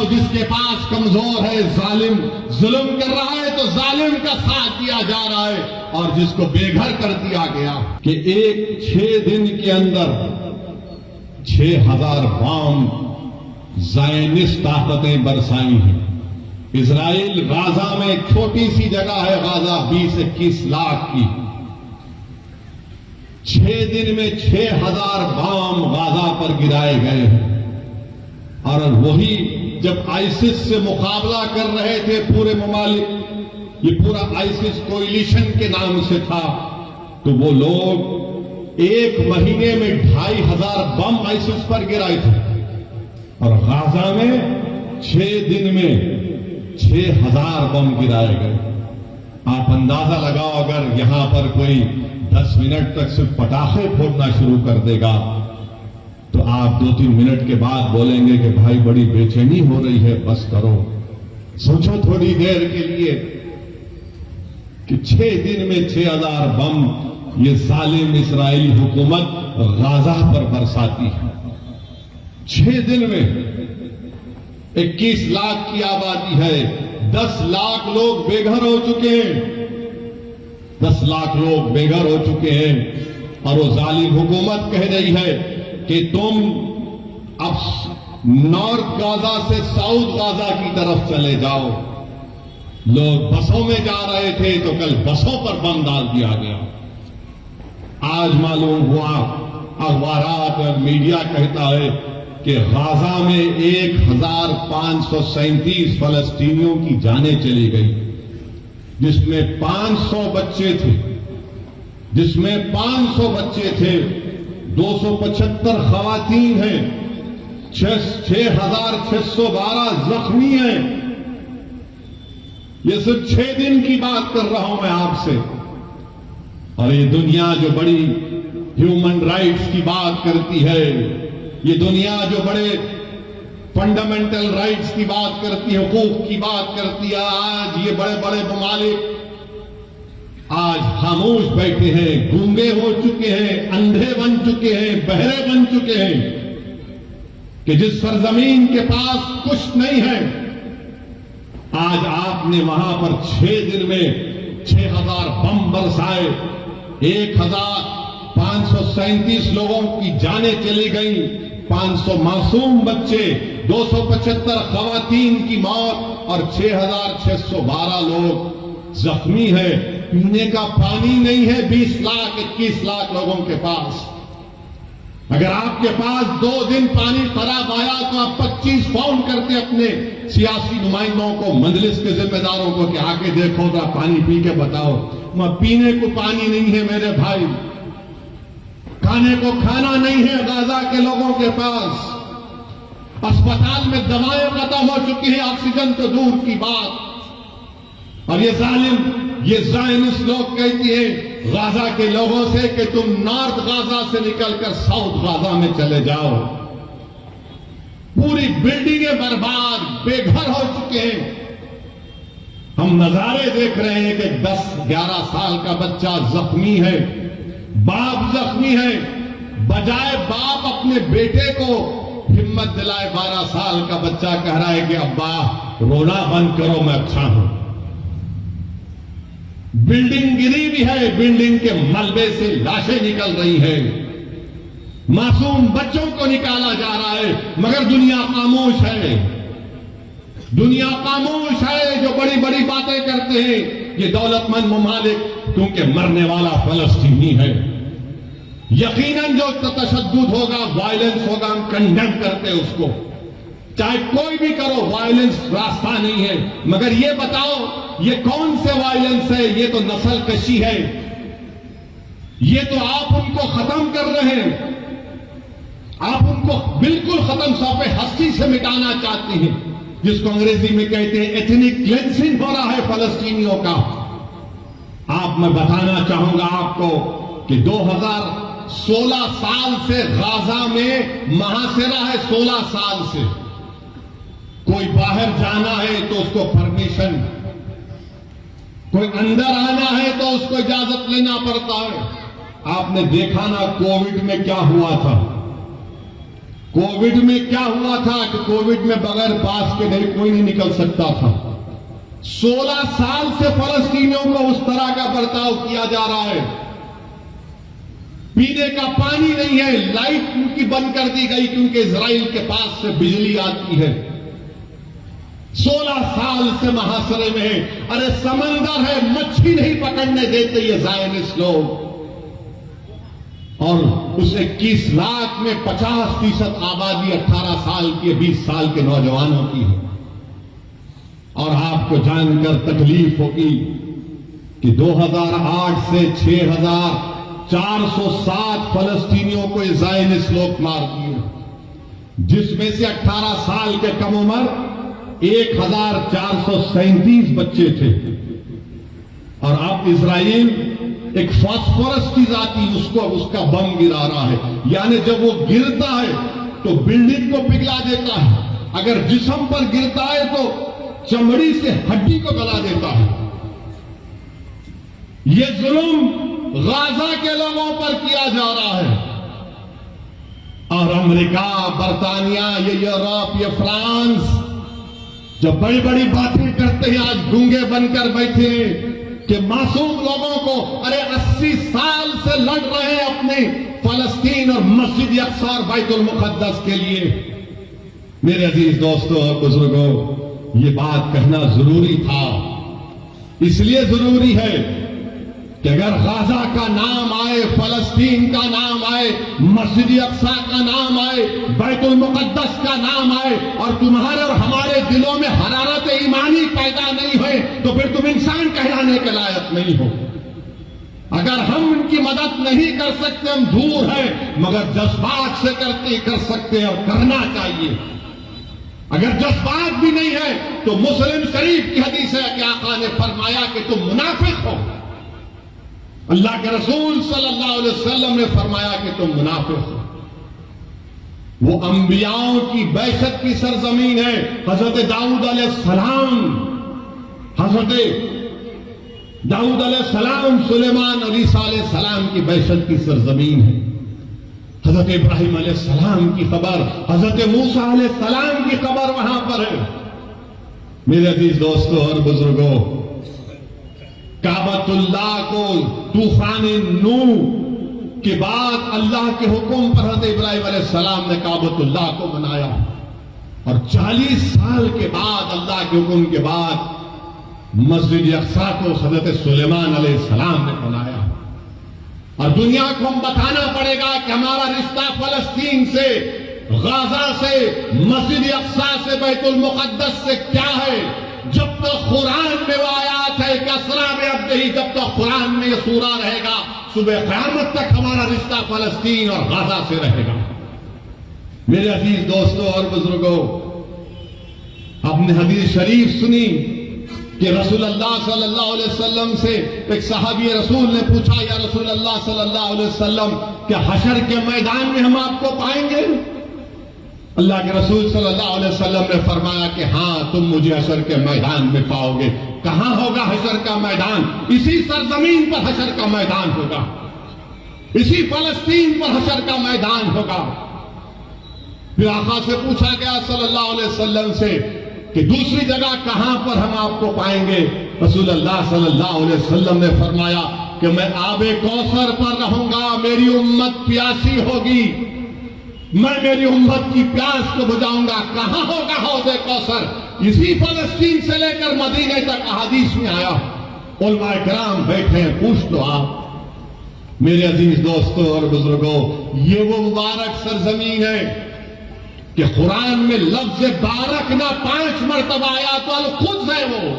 جاؤ، جس کے پاس کمزور ہے، ظالم ظلم کر رہا ہے تو ظالم کا ساتھ دیا جا رہا ہے، اور جس کو بے گھر کر دیا گیا کہ 6 دن کے اندر 6000 بام زائنسٹ طاقتیں برسائی ہیں۔ اسرائیل غازہ میں ایک چھوٹی سی جگہ ہے، غازہ 20-21 لاکھ کی، 6 دن میں 6000 بام غازہ پر گرائے گئے ہیں۔ اور وہی جب آئیسس سے مقابلہ کر رہے تھے پورے ممالک، یہ پورا آئیسس کوئلیشن کے نام سے تھا، تو وہ لوگ 1 مہینے میں 2500 بم آئیسس پر گرائے تھے، اور غازہ میں 6 دن میں 6000 بم گرائے گئے۔ آپ اندازہ لگاؤ، اگر یہاں پر کوئی 10 منٹ تک صرف پٹاخے پھوڑنا شروع کر دے گا تو آپ 2-3 منٹ کے بعد بولیں گے کہ بھائی بڑی بے چینی ہو رہی ہے، بس کرو، سوچو تھوڑی دیر کے لیے کہ 6 دن میں 6000 بم یہ ظالم اسرائیلی حکومت غازہ پر برساتی ہے۔ 6 دن میں 21 لاکھ کی آبادی ہے، 10 لاکھ لوگ بے گھر ہو چکے ہیں، 10 لاکھ لوگ بے گھر ہو چکے ہیں، اور وہ ظالم حکومت کہہ رہی ہے کہ تم اب نارتھ غازہ سے ساؤتھ غازہ کی طرف چلے جاؤ۔ لوگ بسوں میں جا رہے تھے تو کل بسوں پر بم ڈال دیا گیا۔ آج معلوم ہوا، اخبارات اور میڈیا کہتا ہے کہ غازہ میں 1537 فلسطینیوں کی جانیں چلی گئی، جس میں 500 بچے تھے، 275 خواتین ہیں، 6612 زخمی ہیں۔ یہ صرف 6 دن کی بات کر رہا ہوں میں آپ سے، اور یہ دنیا جو بڑی ہیومن رائٹس کی بات کرتی ہے، یہ دنیا جو بڑے فنڈامنٹل رائٹس کی بات کرتی ہے، حقوق کی بات کرتی ہے، آج یہ بڑے بڑے ممالک آج خاموش بیٹھے ہیں، گونگے ہو چکے ہیں، اندھے بن چکے ہیں، بہرے بن چکے ہیں، کہ جس سرزمین کے پاس کچھ نہیں ہے، آج آپ نے وہاں پر 6 دن میں 6000 بم برسائے، 1537 لوگوں کی جانیں چلی گئیں، 500 معصوم بچے، 275 خواتین کی موت، اور 6612 لوگ زخمی ہیں۔ پینے کا پانی نہیں ہے 20 لاکھ 21 لاکھ لوگوں کے پاس۔ اگر آپ کے پاس 2 دن پانی خراب آیا تو آپ 25 فون کرتے اپنے سیاسی نمائندوں کو، مجلس کے ذمہ داروں کو کہ آ کے دیکھو گا، پانی پی کے بتاؤ۔ وہاں پینے کو پانی نہیں ہے میرے بھائی، کھانے کو کھانا نہیں ہے غازہ کے لوگوں کے پاس، اسپتال میں دوائیں ختم ہو چکی ہیں، آکسیجن تو دور کی بات۔ اور یہ ظالم، یہ زائنسٹ لوگ کہتی ہیں غازہ کے لوگوں سے کہ تم نارتھ غازہ سے نکل کر ساؤتھ غازہ میں چلے جاؤ۔ پوری بلڈنگیں برباد، بے گھر ہو چکے ہیں۔ ہم نظارے دیکھ رہے ہیں کہ 10-11 سال کا بچہ زخمی ہے، باپ زخمی ہے، بجائے باپ اپنے بیٹے کو ہمت دلائے، 12 سال کا بچہ کہہ رہا ہے کہ ابا رونا بند کرو، میں اچھا ہوں۔ بلڈنگ گری بھی ہے، بلڈنگ کے ملبے سے لاشیں نکل رہی ہیں، معصوم بچوں کو نکالا جا رہا ہے، مگر دنیا خاموش ہے۔ دنیا خاموش ہے، جو بڑی بڑی باتیں کرتے ہیں یہ دولت مند ممالک، کیونکہ مرنے والا فلسطینی ہے۔ یقیناً جو تشدد ہوگا، وائلنس ہوگا، ہم کنڈیم کرتے ہیں اس کو، چاہے کوئی بھی کرو، وائلنس راستہ نہیں ہے، مگر یہ بتاؤ یہ کون سے وائلنس ہے؟ یہ تو نسل کشی ہے، یہ تو آپ ان کو ختم کر رہے ہیں، آپ ان کو بالکل ختم صفحے ہستی سے مٹانا چاہتے ہیں، جس کو انگریزی میں کہتے ہیں ایتھنک کلینسنگ ہو رہا ہے فلسطینیوں کا۔ آپ میں بتانا چاہوں گا آپ کو کہ 2016 سال سے غازہ میں محاصرہ ہے، 16 سال سے۔ کوئی باہر جانا ہے تو اس کو پرمیشن، کوئی اندر آنا ہے تو اس کو اجازت لینا پڑتا ہے۔ آپ نے دیکھا نا کووڈ میں کیا ہوا تھا، کووڈ میں کیا ہوا تھا کہ کووڈ میں بغیر پاس کے کوئی نہیں نکل سکتا تھا. 16 سال سے فلسطینیوں کو اس طرح کا برتاؤ کیا جا رہا ہے. پینے کا پانی نہیں ہے, لائٹ ان کی بند کر دی گئی کیونکہ اسرائیل کے پاس سے بجلی آتی ہے. 16 سال سے محاصرے میں ہے. ارے سمندر ہے, مچھلی نہیں پکڑنے دیتے یہ زائنسٹ لوگ. اور اس 21 لاکھ میں 50% آبادی 18 سال کی 20 سال کے نوجوانوں کی ہے. اور آپ کو جان کر تکلیف ہوگی کہ 2008 سے 6407 فلسطینیوں کو زائنسٹ لوگ مار دیے, جس میں سے 18 سال کے کم عمر 1437 بچے تھے. اور اب اسرائیل ایک فاسفورس کی ذاتی اس کا بم گرا رہا ہے. یعنی جب وہ گرتا ہے تو بلڈنگ کو پگھلا دیتا ہے, اگر جسم پر گرتا ہے تو چمڑی سے ہڈی کو گلا دیتا ہے. یہ ظلم غازہ کے لوگوں پر کیا جا رہا ہے. اور امریکہ, برطانیہ, یہ یورپ, یہ فرانس جو بڑی بڑی باتیں کرتے ہیں آج گونگے بن کر بیٹھے ہیں کہ معصوم لوگوں کو, ارے 80 سال سے لڑ رہے ہیں اپنے فلسطین اور مسجد اقصی اور بیت المقدس کے لیے. میرے عزیز دوستوں اور بزرگوں, یہ بات کہنا ضروری تھا. اس لیے ضروری ہے کہ اگر غزہ کا نام آئے, فلسطین کا نام آئے, مسجد اقصی کا نام آئے, بیت المقدس کا نام آئے, اور تمہارے اور ہمارے دلوں میں حرارت ایمانی پیدا نہیں ہوئے تو پھر تم انسان کہلانے کے لائق نہیں ہو. اگر ہم ان کی مدد نہیں کر سکتے, ہم دور ہیں, مگر جذبات سے کر سکتے ہیں اور کرنا چاہیے. اگر جذبات بھی نہیں ہے تو مسلم شریف کی حدیث ہے کہ آقا نے فرمایا کہ تم منافق ہو. اللہ کے رسول صلی اللہ علیہ وسلم نے فرمایا کہ تم منافق ہو. وہ انبیاءوں کی بعثت کی سرزمین ہے. حضرت داؤد علیہ السلام, سلیمان اور عیسیٰ علیہ السلام کی بعثت کی سرزمین ہے. حضرت ابراہیم علیہ السلام کی قبر, حضرت موسیٰ علیہ السلام کی قبر وہاں پر ہے. میرے عزیز دوستوں اور بزرگوں, کعبۃ اللہ کو طوفان نوح کے بعد اللہ کے حکم پر حضرت ابراہیم علیہ السلام نے کعبۃ اللہ کو بنایا, اور 40 سال کے بعد اللہ کے حکم کے بعد مسجد اقصی کو حضرت سلیمان علیہ السلام نے بنایا. اور دنیا کو ہم بتانا پڑے گا کہ ہمارا رشتہ فلسطین سے, غزہ سے, مسجد اقصی سے, بیت المقدس سے کیا ہے. جب تک قرآن میں وہ آیات ہے کہ اسریٰ بعبدہ, جب تک قرآن میں یہ سورہ رہے گا, صبح قیامت تک ہمارا رشتہ فلسطین اور غزہ سے رہے گا. میرے عزیز دوستوں اور بزرگوں, آپ نے حدیث شریف سنی کہ رسول اللہ صلی اللہ علیہ وسلم سے ایک صحابی رسول نے پوچھا, یا رسول اللہ صلی اللہ علیہ وسلم, کہ حشر کے میدان میں ہم آپ کو پائیں گے؟ اللہ کے رسول صلی اللہ علیہ وسلم نے فرمایا کہ ہاں, تم مجھے حشر کے میدان میں پاؤ گے. کہاں ہوگا حشر کا میدان؟ اسی سرزمین پر حشر کا میدان ہوگا, اسی فلسطین پر حشر کا میدان ہوگا. پھر آقا سے پوچھا گیا صلی اللہ علیہ وسلم سے کہ دوسری جگہ کہاں پر ہم آپ کو پائیں گے؟ رسول اللہ صلی اللہ علیہ وسلم نے فرمایا کہ میں آب کوثر پر رہوں گا, میری امت پیاسی ہوگی, میں میری امت کی پیاس کو بجھاؤں گا. کہاں ہوگا حوض کوثر؟ اسی فلسطین سے لے کر مدینے تک احادیث میں آیا. علماء کرام بیٹھے ہیں, پوچھ لو آپ. میرے عزیز دوستوں اور بزرگوں, یہ وہ مبارک سرزمین ہے کہ قرآن میں لفظ بارک نہ 5 مرتبہ آیا تو القدس ہے وہ.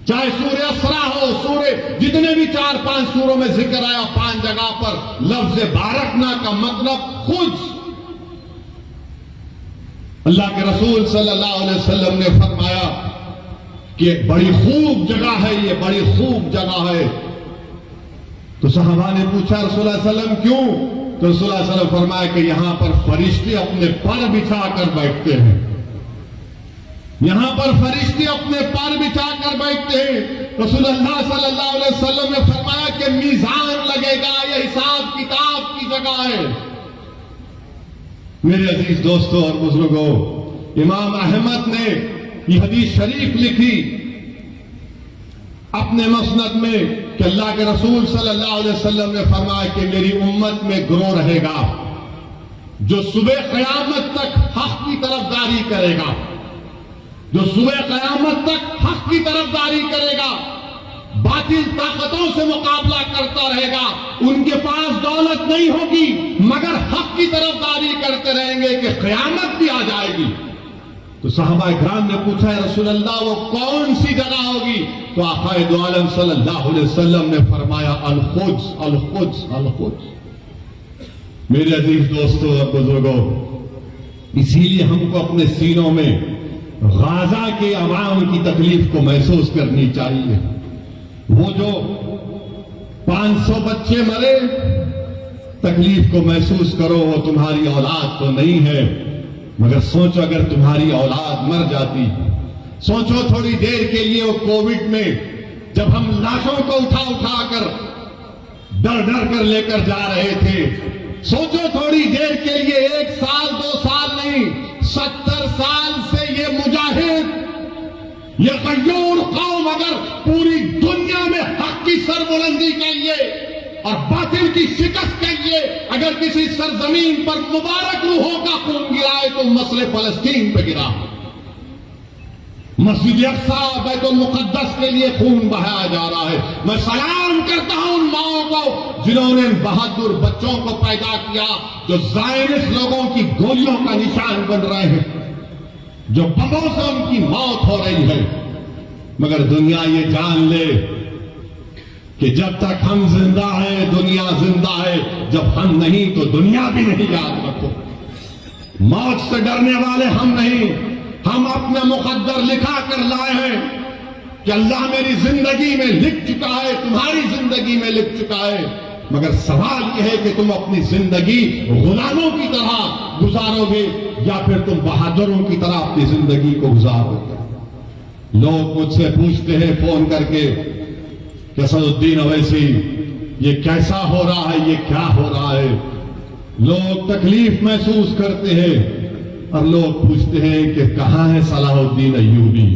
چاہے سورہ اسراء ہو, سورہ جتنے بھی 4-5 سوروں میں ذکر آیا, 5 جگہ پر لفظ بارکنا کا مطلب قدس. اللہ کے رسول صلی اللہ علیہ وسلم نے فرمایا کہ بڑی خوب جگہ ہے, یہ بڑی خوب جگہ ہے. تو صحابہ نے پوچھا رسول اللہ علیہ وسلم کیوں؟ تو رسول اللہ علیہ وسلم فرمایا کہ یہاں پر فرشتے اپنے پر بچھا کر بیٹھتے ہیں. یہاں پر فرشتے اپنے پر بچھا کر بیٹھتے ہیں. رسول اللہ صلی اللہ علیہ وسلم نے فرمایا کہ میزان لگے گا, یہ حساب کتاب کی جگہ ہے. میرے عزیز دوستوں اور بزرگوں، امام احمد نے یہ حدیث شریف لکھی اپنے مسند میں کہ اللہ کے رسول صلی اللہ علیہ وسلم نے فرمایا کہ میری امت میں گروہ رہے گا جو صبح قیامت تک حق کی طرفداری کرے گا، جو صبح قیامت تک حق کی طرفداری کرے گا، باطل طاقتوں سے مقابلہ کرتا رہے گا، ان کے پاس دولت نہیں ہوگی مگر حق کی طرفداری کرتے رہیں گے کہ قیامت بھی آ جائے گی۔ تو صحابہ اکرام نے پوچھا ہے رسول اللہ وہ کون سی جگہ ہوگی؟ تو آقا دو عالم صلی اللہ علیہ وسلم نے فرمایا القدس القدس القدس۔ میرے عزیز دوستوں اور بزرگوں، اسی لیے ہم کو اپنے سینوں میں غازہ کے عوام کی تکلیف کو محسوس کرنی چاہیے۔ وہ جو 500 بچے مرے، تکلیف کو محسوس کرو، وہ تمہاری اولاد تو نہیں ہے، مگر سوچو اگر تمہاری اولاد مر جاتی، سوچو تھوڑی دیر کے لیے وہ کووڈ میں جب ہم لاشوں کو اٹھا اٹھا کر ڈر ڈر کر لے کر جا رہے تھے، سوچو تھوڑی دیر کے لیے 1 سال 2 سال نہیں 70 سال سے یہ مجاہد، یہ غیور قوم اگر پوری دنیا میں حق کی سربلندی کے لیے اور باطل کی شکست کے لیے اگر کسی سرزمین پر مبارک روحوں کا خون گرائے تو مسئلہ فلسطین پہ گرا، مسجد اقصی بیت المقدس کے لیے خون بہایا جا رہا ہے۔ میں سلام کرتا ہوں ان ماؤں کو جنہوں نے ان بہادر بچوں کو پیدا کیا جو زائنس لوگوں کی گولیوں کا نشان بن رہے ہیں، جو بموں سے ان کی موت ہو رہی ہے، مگر دنیا یہ جان لے کہ جب تک ہم زندہ ہیں دنیا زندہ ہے، جب ہم نہیں تو دنیا بھی نہیں۔ یاد رکھو، موت سے ڈرنے والے ہم نہیں، ہم اپنا مقدر لکھا کر لائے ہیں کہ اللہ میری زندگی میں لکھ چکا ہے، تمہاری زندگی میں لکھ چکا ہے، مگر سوال یہ ہے کہ تم اپنی زندگی غلاموں کی طرح گزارو گے یا پھر تم بہادروں کی طرح اپنی زندگی کو گزارو گے۔ لوگ مجھ سے پوچھتے ہیں فون کر کے کہ اسد الدین اویسی یہ کیسا ہو رہا ہے، یہ کیا ہو رہا ہے؟ لوگ تکلیف محسوس کرتے ہیں اور لوگ پوچھتے ہیں کہ کہاں ہے صلاح الدین ایوبی،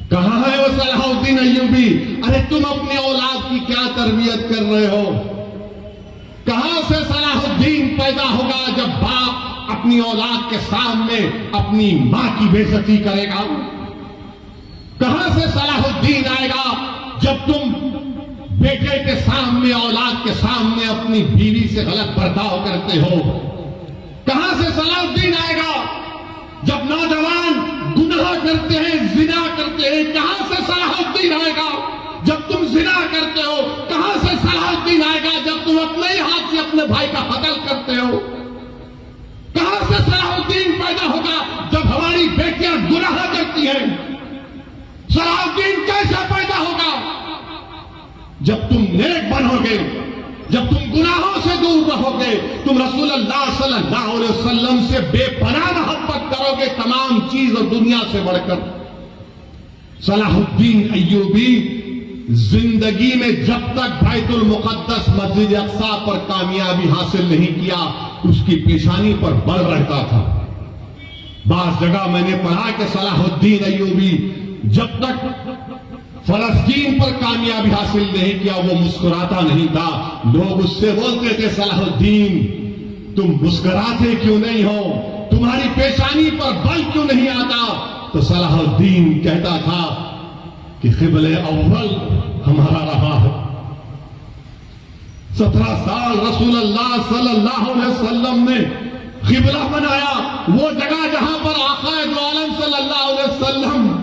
کہاں ہے وہ صلاح الدین ایوبی؟ ارے تم اپنی اولاد کی کیا تربیت کر رہے ہو؟ کہاں سے صلاح الدین پیدا ہوگا جب باپ اپنی اولاد کے سامنے اپنی ماں کی بے عزتی کرے گا؟ کہاں سے صلاح الدین آئے گا جب تم بیٹے کے سامنے اولاد کے سامنے اپنی بیوی سے غلط برتاؤ کرتے ہو؟ کہاں سے صلاح الدین آئے گا جب نوجوان گناہ کرتے ہیں، زنا کرتے ہیں؟ کہاں سے صلاح الدین آئے گا جب تم زنا کرتے ہو؟ کہاں سے صلاح الدین آئے گا جب تم اپنے ہی ہاتھ سے اپنے بھائی کا قتل کرتے ہو؟ کہاں سے صلاح الدین پیدا ہوگا جب ہماری بیٹیاں گناہ کرتی ہیں؟ صلاح الدین کیسے پیدا ہوگا؟ جب تم نیک بنو گے، جب تم گناہوں سے دور رہو گے، تم رسول اللہ صلی اللہ علیہ وسلم سے بے پناہ محبت کرو گے تمام چیز اور دنیا سے بڑھ کر۔ صلاح الدین ایوبی زندگی میں جب تک بیت المقدس مسجد اقصی پر کامیابی حاصل نہیں کیا اس کی پیشانی پر بل رہتا تھا۔ بعض جگہ میں نے پڑھا کہ صلاح الدین ایوبی جب تک فلسطین پر کامیابی حاصل نہیں کیا وہ مسکراتا نہیں تھا۔ لوگ اس سے بولتے تھے صلاح الدین تم مسکراتے کیوں نہیں ہو، تمہاری پیشانی پر بل کیوں نہیں آتا؟ تو صلاح الدین کہتا تھا کہ قبلہ اول ہمارا رہا ہے۔ 17 سال رسول اللہ صلی اللہ علیہ وسلم نے قبلہ بنایا، وہ جگہ جہاں پر آقا دو عالم صلی اللہ علیہ وسلم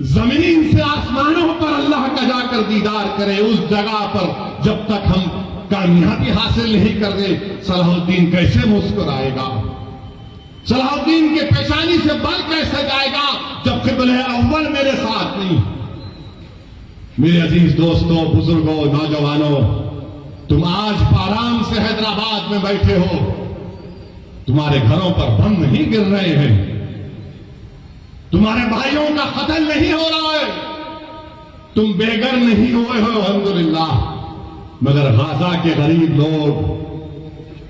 زمین سے آسمانوں پر اللہ کا جا کر دیدار کرے، اس جگہ پر جب تک ہم کامیابی حاصل نہیں کر رہے صلاح الدین کیسے مسکرائے گا؟ صلاح الدین کے پیشانی سے بل کیسے جائے گا جب قبلہ اول میرے ساتھ نہیں؟ میرے عزیز دوستوں، بزرگوں، نوجوانوں، تم آج آرام سے حیدرآباد میں بیٹھے ہو، تمہارے گھروں پر بم نہیں گر رہے ہیں، تمہارے بھائیوں کا قتل نہیں ہو رہا ہے، تم بے گھر نہیں ہوئے ہو الحمدللہ، مگر غزہ کے غریب لوگ